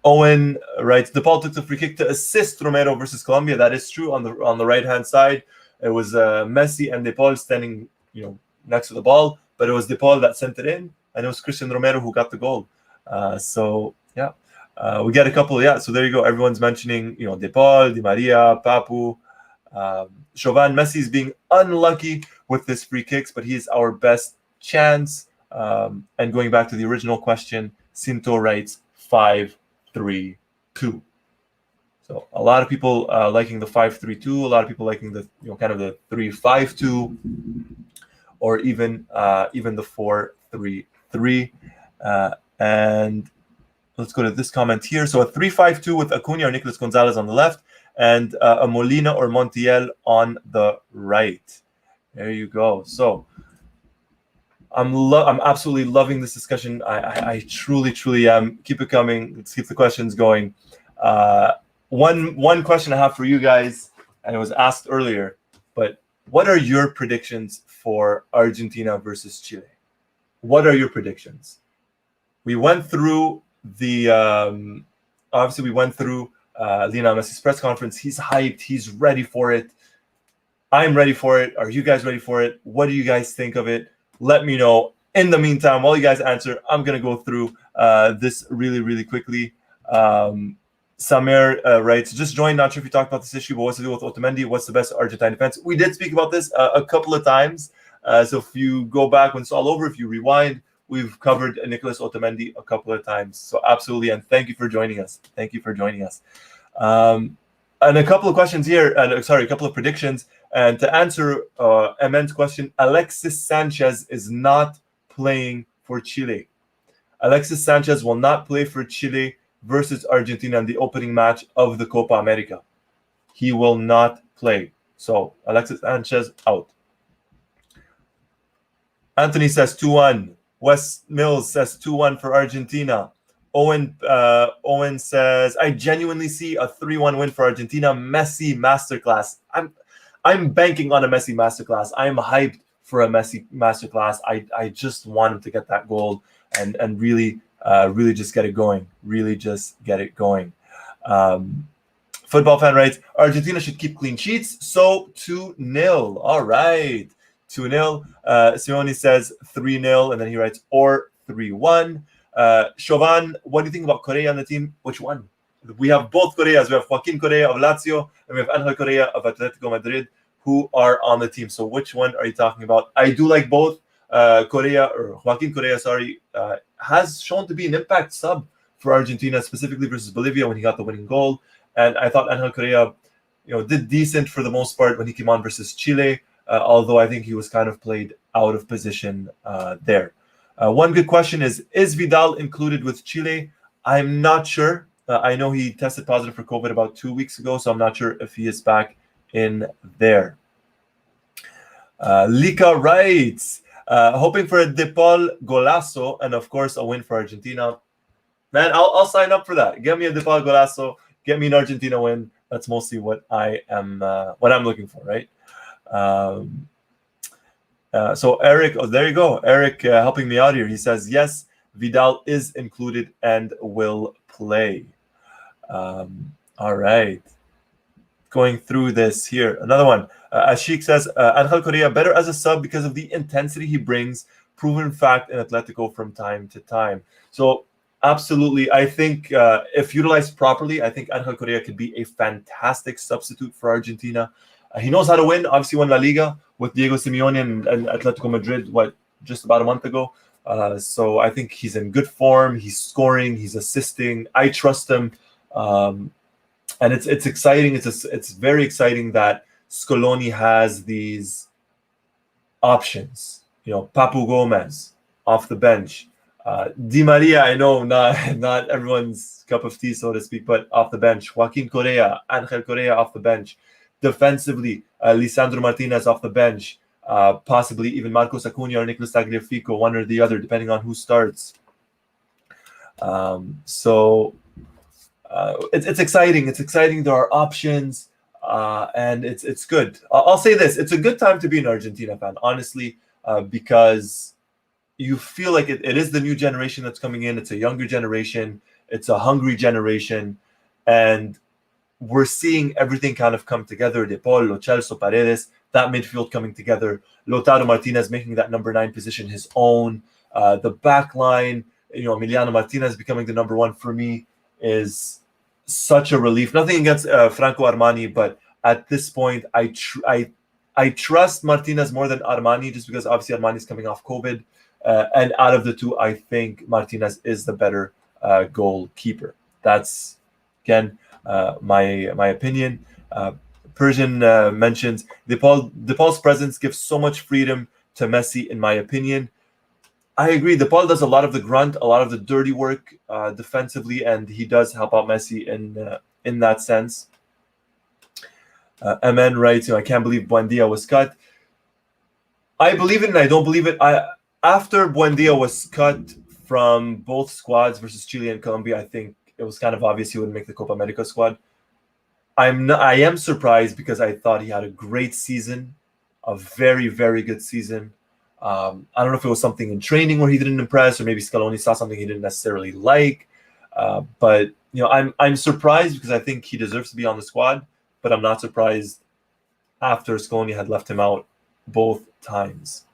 Owen writes, De Paul took the free kick to assist Romero versus Colombia. That is true. On the right hand side, it was Messi and De Paul standing next to the ball, but it was De Paul that sent it in, and it was Christian Romero who got the goal. We get a couple. So there you go. Everyone's mentioning De Paul, Di Maria, Papu. Chauvin, Messi is being unlucky with his free kicks, but he is our best chance. And going back to the original question, Sinto writes 5-3-2. So a lot of people liking the 5-3-2. A lot of people liking the kind of the 3-5-2, or even the 4-3-3. And let's go to this comment here. So a 3-5-2 with Acuna or Nicolas Gonzalez on the left, and a Molina or Montiel on the right. There you go. So I'm absolutely loving this discussion. I truly am. Keep it coming. Let's keep the questions going. One question I have for you guys, and it was asked earlier, but what are your predictions for Argentina versus Chile? What are your predictions? We went through the obviously we went through Lionel Messi's press conference. He's hyped. He's ready for it. I'm ready for it. Are you guys ready for it? What do you guys think of it? Let me know. In the meantime, while you guys answer, I'm going to go through this really quickly. Samer writes, just joined. Not sure if you talked about this issue, but what's the deal with Otamendi? What's the best Argentine defense? We did speak about this a couple of times. So if you go back when it's all over, if you rewind, we've covered Nicolas Otamendi a couple of times. So absolutely. And thank you for joining us. Thank you for joining us. And a couple of questions here. A couple of predictions. And to answer Emen's question, Alexis Sanchez is not playing for Chile. Alexis Sanchez will not play for Chile versus Argentina in the opening match of the Copa America. He will not play. So Alexis Sanchez out. Anthony says 2-1. Wes Mills says 2-1 for Argentina. Owen says, I genuinely see a 3-1 win for Argentina. Messi masterclass. I'm banking on a Messi masterclass. I'm hyped for a Messi masterclass. I just want him to get that goal and really just get it going. Really just get it going. Football fan writes, Argentina should keep clean sheets. So 2-0. All right. 2-0. Simeone says 3-0. And then he writes, or 3-1. Chauvin, what do you think about Correa on the team? Which one? We have both Correas. We have Joaquin Correa of Lazio and we have Angel Correa of Atletico Madrid who are on the team. So which one are you talking about? I do like both. Joaquin Correa, has shown to be an impact sub for Argentina, specifically versus Bolivia when he got the winning goal. And I thought Angel Correa, did decent for the most part when he came on versus Chile, although I think he was kind of played out of position there. One good question is Vidal included with Chile? I'm not sure. I know he tested positive for COVID about 2 weeks ago, so I'm not sure if he is back in there. Lika writes, hoping for a De Paul golazo and of course a win for Argentina. Man, I'll sign up for that. Get me a De Paul golazo, get me an Argentina win. That's mostly what I'm looking for, right? So Eric, there you go. Eric helping me out here. He says, yes, Vidal is included and will play. All right. Going through this here. Another one. Ashik says, Angel Correa better as a sub because of the intensity he brings. Proven fact in Atletico from time to time. So absolutely. I think if utilized properly, I think Angel Correa could be a fantastic substitute for Argentina. He knows how to win. Obviously won La Liga with Diego Simeone and Atletico Madrid, just about a month ago. So I think he's in good form. He's scoring. He's assisting. I trust him. And it's exciting. It's very exciting that Scaloni has these options. Papu Gomez off the bench. Di Maria, I know not everyone's cup of tea, so to speak, but off the bench. Joaquin Correa, Angel Correa off the bench. Defensively, Lisandro Martinez off the bench. Possibly even Marcos Acuna or Nicolas Tagliafico, one or the other, depending on who starts. It's exciting. It's exciting. There are options, and it's good. I'll say this: it's a good time to be an Argentina fan, honestly, because you feel like it is the new generation that's coming in. It's a younger generation. It's a hungry generation, and we're seeing everything kind of come together. De Paul, Lo Celso, Paredes, that midfield coming together. Lautaro Martinez making that number 9 position his own. The back line, Emiliano Martinez becoming the number 1 for me is such a relief. Nothing against Franco Armani, but at this point, I trust Martinez more than Armani, just because obviously Armani's coming off COVID. And out of the two, I think Martinez is the better goalkeeper. That's, again, my opinion. Persian mentions De Paul's presence gives so much freedom to Messi, in my opinion. I agree. De Paul does a lot of the grunt, a lot of the dirty work defensively, and he does help out Messi in that sense. MN writes, I can't believe Buendia was cut. I believe it and I don't believe it. after Buendia was cut from both squads versus Chile and Colombia, I think it was kind of obvious he would make the Copa America squad. I am surprised because I thought he had a great season, a very, very good season. I don't know if it was something in training where he didn't impress, or maybe Scaloni saw something he didn't necessarily like. But I'm surprised because I think he deserves to be on the squad. But I'm not surprised after Scaloni had left him out both times.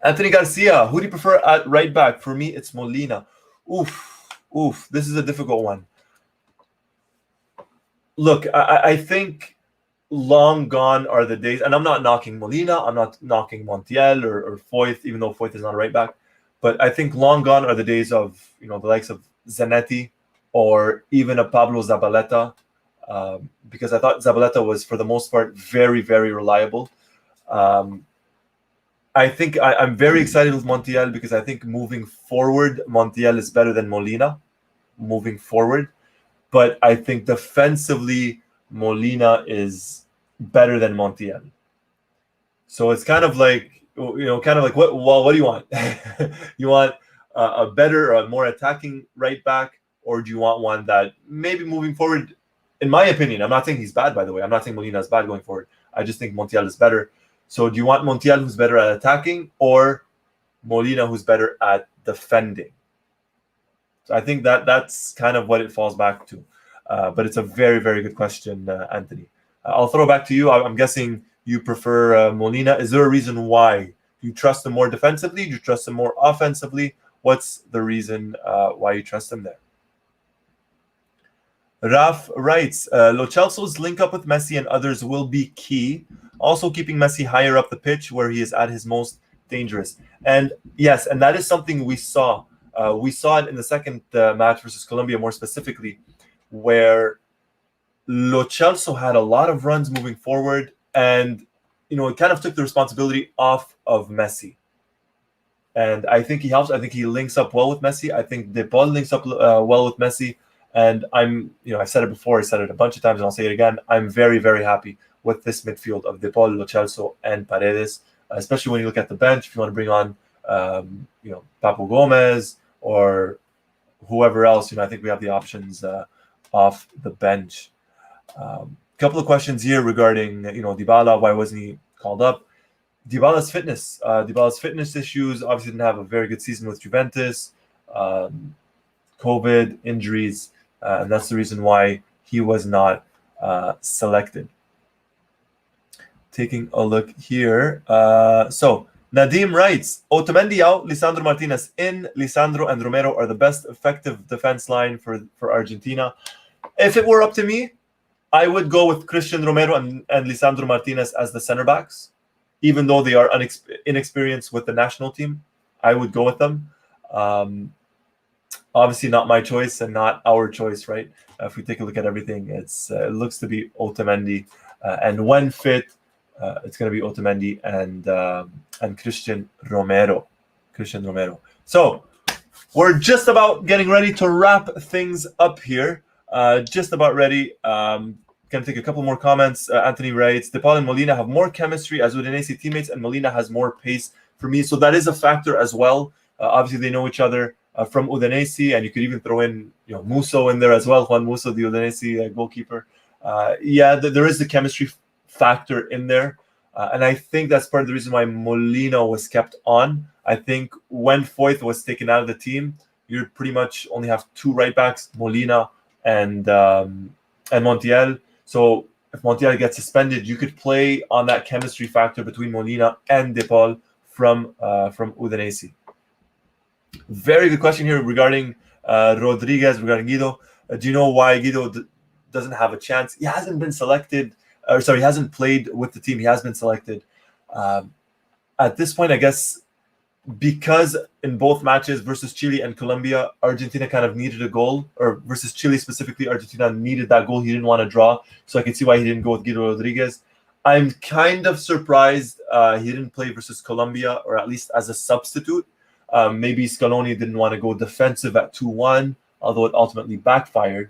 Anthony Garcia, who do you prefer at right back? For me, it's Molina. Oof. This is a difficult one. Look, I think long gone are the days, and I'm not knocking Molina, I'm not knocking Montiel or Foyth, even though Foyth is not a right back. But I think long gone are the days of the likes of Zanetti or even a Pablo Zabaleta, because I thought Zabaleta was, for the most part, very, very reliable. I think I'm very excited with Montiel because I think moving forward, Montiel is better than Molina moving forward. But I think defensively, Molina is better than Montiel. So it's kind of like, what do you want? You want a better, a more attacking right back, or do you want one that maybe moving forward, in my opinion, I'm not saying he's bad, by the way. I'm not saying Molina is bad going forward. I just think Montiel is better. So do you want Montiel, who's better at attacking, or Molina, who's better at defending? So I think that's kind of what it falls back to. But it's a very, very good question, Anthony. I'll throw it back to you. I'm guessing you prefer Molina. Is there a reason why? Do you trust him more defensively? Do you trust him more offensively? What's the reason why you trust him there? Raf writes, Lo Celso's link up with Messi and others will be key. Also keeping Messi higher up the pitch where he is at his most dangerous. And yes, and that is something we saw. We saw it in the second match versus Colombia more specifically, where Lo Celso had a lot of runs moving forward, and it kind of took the responsibility off of Messi. And I think he helps. I think he links up well with Messi. I think De Paul links up well with Messi. And I've said it before, I said it a bunch of times, and I'll say it again. I'm very, very happy with this midfield of De Paul, Lo Celso, and Paredes, especially when you look at the bench. If you want to bring on, Papu Gomez or whoever else, I think we have the options off the bench. Couple of questions here regarding, Dybala. Why wasn't he called up? Dybala's fitness issues. Obviously didn't have a very good season with Juventus. COVID, injuries, and that's the reason why he was not selected. Taking a look here. So Nadim writes, Otamendi out, Lisandro Martinez in. Lisandro and Romero are the best effective defense line for Argentina. If it were up to me, I would go with Christian Romero and Lisandro Martinez as the center backs. Even though they are inexperienced with the national team, I would go with them. Obviously not my choice and not our choice, right? If we take a look at everything, it looks to be Otamendi. And when fit, it's going to be Otamendi and Christian Romero. So we're just about getting ready to wrap things up here. Just about ready. Going to take a couple more comments. Anthony writes, De Paul and Molina have more chemistry as Udinese teammates, and Molina has more pace for me. So that is a factor as well. Obviously, they know each other from Udinese, and you could even throw in Musso in there as well. Juan Musso, the Udinese goalkeeper. There is the chemistry factor in there. And I think that's part of the reason why Molina was kept on. I think when Foyth was taken out of the team, you pretty much only have two right backs, Molina and Montiel. So if Montiel gets suspended, you could play on that chemistry factor between Molina and De Paul from Udinese. Very good question here regarding Rodriguez, regarding Guido. Do you know why Guido doesn't have a chance? He hasn't been selected. He hasn't played with the team. He has been selected. At this point, I guess, because in both matches versus Chile and Colombia, Argentina kind of needed a goal, or versus Chile specifically, Argentina needed that goal. He didn't want to draw, so I can see why he didn't go with Guido Rodriguez. I'm kind of surprised he didn't play versus Colombia, or at least as a substitute. Maybe Scaloni didn't want to go defensive at 2-1, although it ultimately backfired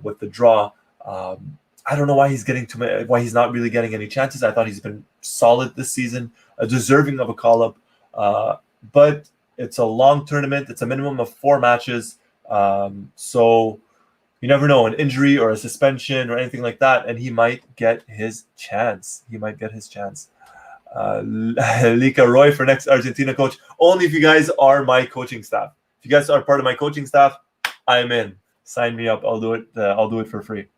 with the draw. I don't know why he's not really getting any chances. I thought he's been solid this season, deserving of a call-up. But it's a long tournament. It's a minimum of 4 matches. So you never know, an injury or a suspension or anything like that, and he might get his chance. Lika Roy for next Argentina coach. Only if you guys are my coaching staff. If you guys are part of my coaching staff, I'm in. Sign me up. I'll do it. I'll do it for free.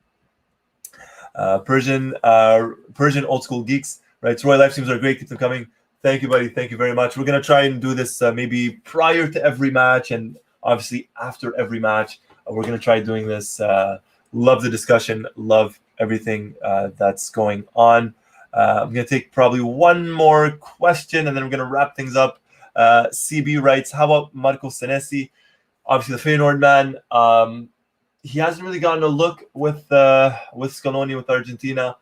Persian old school geeks. Right, Roy, live streams are great. Keep them coming. Thank you, buddy. Thank you very much. We're gonna try and do this maybe prior to every match and obviously after every match. We're gonna try doing this. Love the discussion. Love everything that's going on. I'm gonna take probably one more question and then we're gonna wrap things up. CB writes, "How about Marco Senesi? Obviously, the Feyenoord man. He hasn't really gotten a look with Scaloni with Argentina.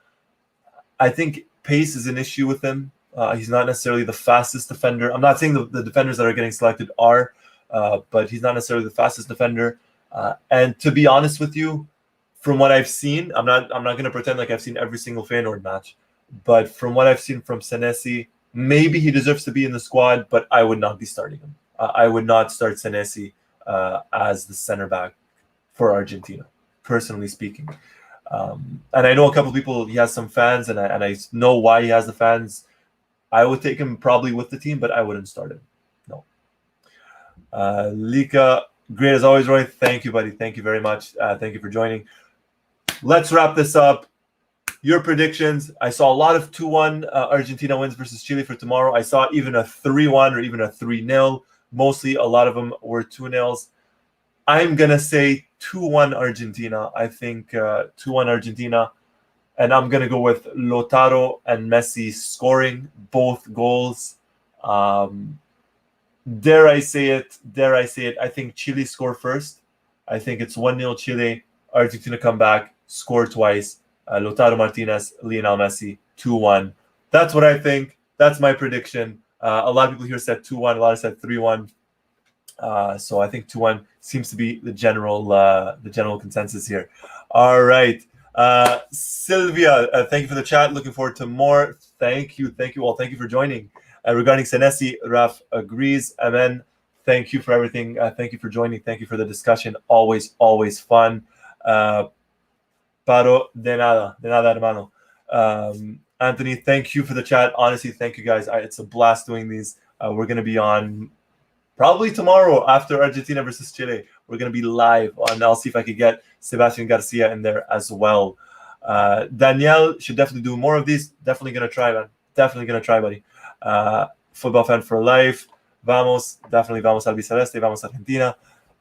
I think pace is an issue with him. He's not necessarily the fastest defender. I'm not saying the defenders that are getting selected are, but he's not necessarily the fastest defender. And to be honest with you, from what I've seen, I'm not going to pretend like I've seen every single Feyenoord match, but from what I've seen from Senesi, maybe he deserves to be in the squad, but I would not be starting him. I would not start Senesi as the center back for Argentina, personally speaking. And I know a couple of people, he has some fans, and I know why he has the fans. I would take him probably with the team, but I wouldn't start him. No. Lika, great as always, Roy. Thank you, buddy. Thank you very much. Thank you for joining. Let's wrap this up. Your predictions. I saw a lot of 2-1 Argentina wins versus Chile for tomorrow. I saw even a 3-1 or even a 3-0. Mostly, a lot of them were 2-0s. I'm going to say 2-1 Argentina. I think 2-1 Argentina. And I'm going to go with Lautaro and Messi scoring both goals. Dare I say it? I think Chile score first. I think it's 1-0 Chile. Argentina come back, score twice. Lautaro Martinez, Lionel Messi, 2-1. That's what I think. That's my prediction. A lot of people here said 2-1. A lot said 3-1. So I think 2-1 seems to be the general consensus here. All right. Sylvia, thank you for the chat. Looking forward to more. Thank you all. Thank you for joining. Regarding Senesi, Raf agrees. Amen. Thank you for everything. Thank you for joining. Thank you for the discussion. Always fun. Paro de nada, hermano. Anthony, thank you for the chat. Honestly, thank you guys. It's a blast doing these. We're going to be on probably tomorrow after Argentina versus Chile. We're going to be live on. I'll see if I could get Sebastian Garcia in there as well. Danielle should definitely do more of these. Definitely going to try, man. Definitely going to try, buddy. Football fan for life. Vamos. Definitely vamos Albiceleste. Vamos Argentina.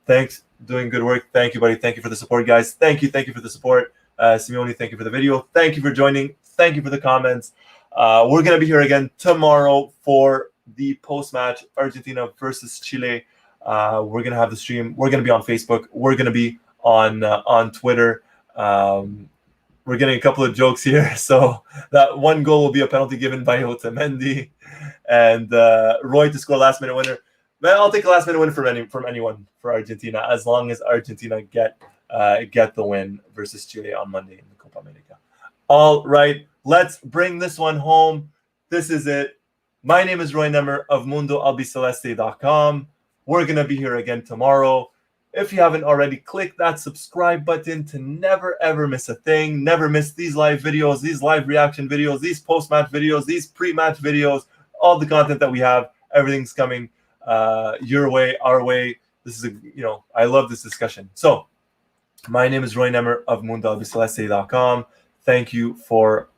Thanks. Doing good work. Thank you, buddy. Thank you for the support, guys. Thank you for the support. Simeone, thank you for the video. Thank you for joining. Thank you for the comments. We're going to be here again tomorrow for the post-match Argentina versus Chile. We're going to have the stream. We're going to be on Facebook. We're going to be on Twitter. We're getting a couple of jokes here. So that one goal will be a penalty given by Otamendi. And Roy to score last-minute winner. Man, I'll take a last-minute win from anyone for Argentina, as long as Argentina get the win versus Chile on Monday in the Copa America. All right, let's bring this one home. This is it. My name is Roy Nemmer of Mundo Albiceleste.com. We're going to be here again tomorrow. If you haven't already, click that subscribe button to never, ever miss a thing. Never miss these live videos, these live reaction videos, these post-match videos, these pre-match videos, all the content that we have. Everything's coming your way, our way. This is I love this discussion. So my name is Roy Nemmer of Mundo Albiceleste.com. Thank you for